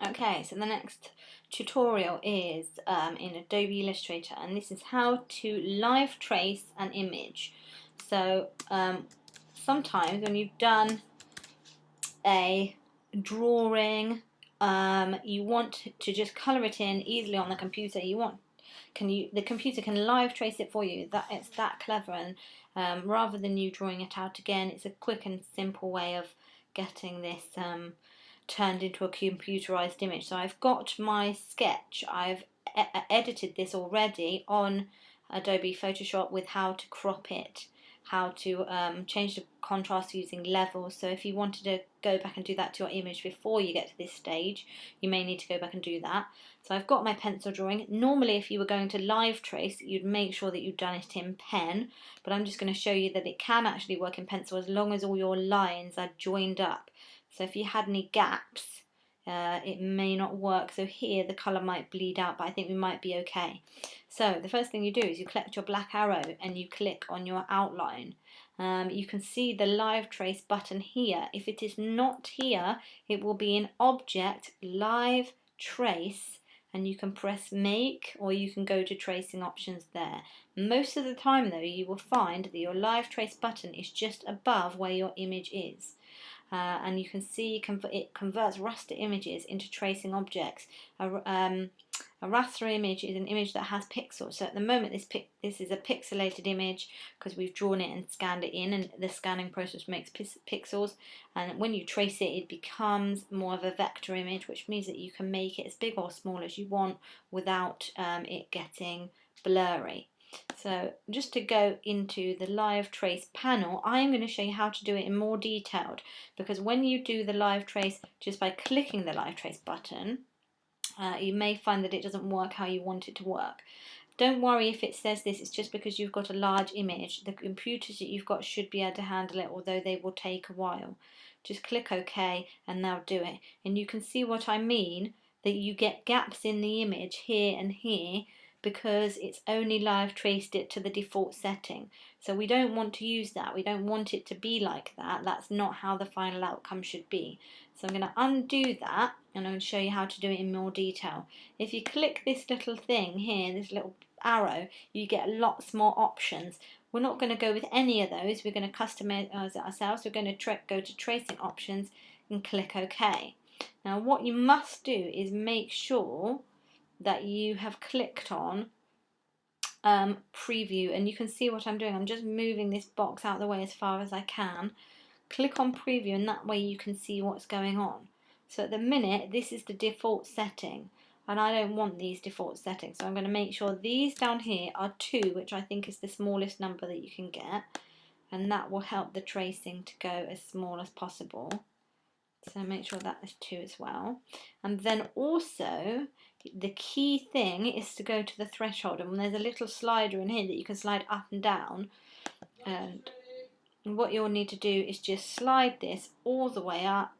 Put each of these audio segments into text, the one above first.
Okay, so the next tutorial is in Adobe Illustrator, and this is how to live trace an image. So sometimes when you've done a drawing, you want to just color it in easily on the computer. The computer can live trace it for you. That it's that clever, and rather than you drawing it out again, it's a quick and simple way of getting this turned into a computerized image. So I've got my sketch. I've edited this already on Adobe Photoshop with how to crop it, how to change the contrast using levels. So if you wanted to go back and do that to your image before you get to this stage, you may need to go back and do that. So I've got my pencil drawing. Normally if you were going to live trace, you'd make sure that you've done it in pen, but I'm just going to show you that it can actually work in pencil as long as all your lines are joined up. So if you had any gaps, it may not work. So here the colour might bleed out, but I think we might be okay. So the first thing you do is you collect your black arrow and you click on your outline. You can see the live trace button here. If it is not here, it will be in Object, Live Trace, and you can press Make, or you can go to tracing options there. Most of the time though, you will find that your live trace button is just above where your image is. And you can see it converts raster images into tracing objects. A raster image is an image that has pixels. So at the moment this is a pixelated image because we've drawn it and scanned it in, and the scanning process makes pixels. And when you trace it, it becomes more of a vector image, which means that you can make it as big or small as you want without it getting blurry. So just to go into the live trace panel, I'm going to show you how to do it in more detailed, because when you do the live trace just by clicking the live trace button, you may find that it doesn't work how you want it to work. Don't worry if it says this, it's just because you've got a large image. The computers that you've got should be able to handle it, although they will take a while. Just click OK and now do it. And you can see what I mean, that you get gaps in the image here and here, because it's only live traced it to the default setting. So we don't want to use that. We don't want it to be like that. That's not how the final outcome should be. So I'm going to undo that, and I'm going to show you how to do it in more detail. If you click this little thing here, this little arrow, you get lots more options. We're not going to go with any of those. We're going to customize it ourselves. We're going to go to tracing options and click OK. Now what you must do is make sure that you have clicked on preview, and you can see what I'm doing. I'm just moving this box out of the way as far as I can. Click on preview, and that way you can see what's going on. So at the minute this is the default setting, and I don't want these default settings, so I'm going to make sure these down here are 2, which I think is the smallest number that you can get, and that will help the tracing to go as small as possible. So make sure that is 2 as well. And then also the key thing is to go to the threshold, and there's a little slider in here that you can slide up and down, and what you'll need to do is just slide this all the way up.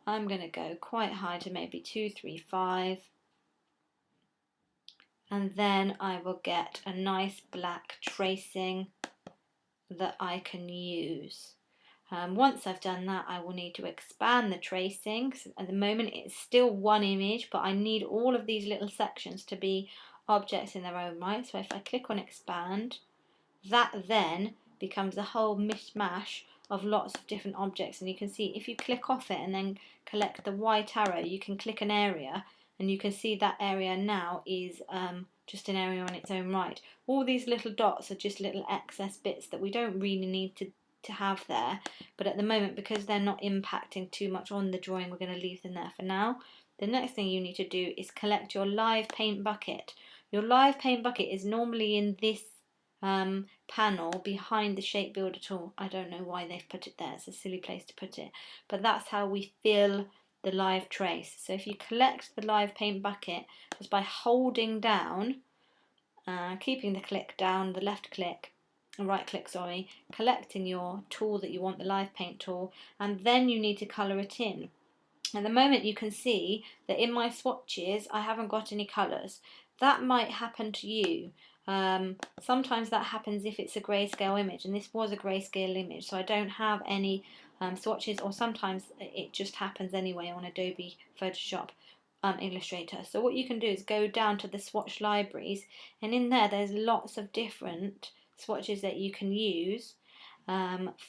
I'm going to go quite high to maybe 235, and then I will get a nice black tracing that I can use. Once I've done that, I will need to expand the tracing. So at the moment it's still one image, but I need all of these little sections to be objects in their own right. So if I click on expand, that then becomes a whole mishmash of lots of different objects. And you can see if you click off it and then collect the white arrow, you can click an area, and you can see that area now is just an area on its own right. All these little dots are just little excess bits that we don't really need to have there, but at the moment, because they're not impacting too much on the drawing, we're going to leave them there for now. The next thing you need to do is collect your live paint bucket. Your live paint bucket is normally in this panel behind the shape builder tool. I don't know why they've put it there, it's a silly place to put it, but that's how we fill the live trace. So if you collect the live paint bucket just by holding down, keeping the click down, the left click, right click, sorry, collecting your tool that you want, the live paint tool, and then you need to colour it in. At the moment you can see that in my swatches I haven't got any colours. That might happen to you. Sometimes that happens if it's a grayscale image, and this was a grayscale image, so I don't have any swatches, or sometimes it just happens anyway on Adobe Photoshop. Illustrator. So what you can do is go down to the swatch libraries, and in there's lots of different swatches that you can use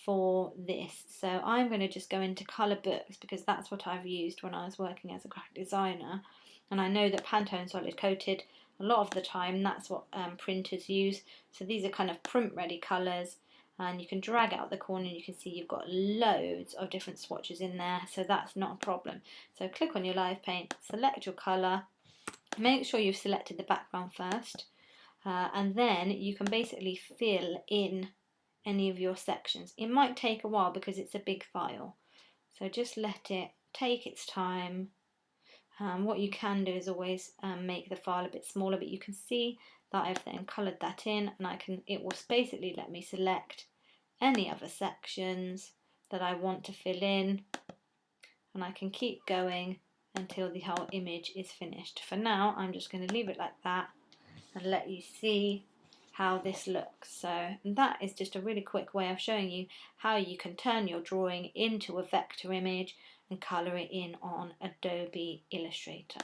for this. So I'm going to just go into colour books because that's what I've used when I was working as a graphic designer, and I know that Pantone solid coated a lot of the time that's what printers use. So these are kind of print ready colours, and you can drag out the corner and you can see you've got loads of different swatches in there, so that's not a problem. So click on your live paint, select your colour, make sure you've selected the background first, and then you can basically fill in any of your sections. It might take a while because it's a big file, so just let it take its time. What you can do is always make the file a bit smaller, but you can see that I've then coloured that in, and it will basically let me select any other sections that I want to fill in, and I can keep going until the whole image is finished. For now, I'm just going to leave it like that and let you see how this looks. So that is just a really quick way of showing you how you can turn your drawing into a vector image and colour it in on Adobe Illustrator.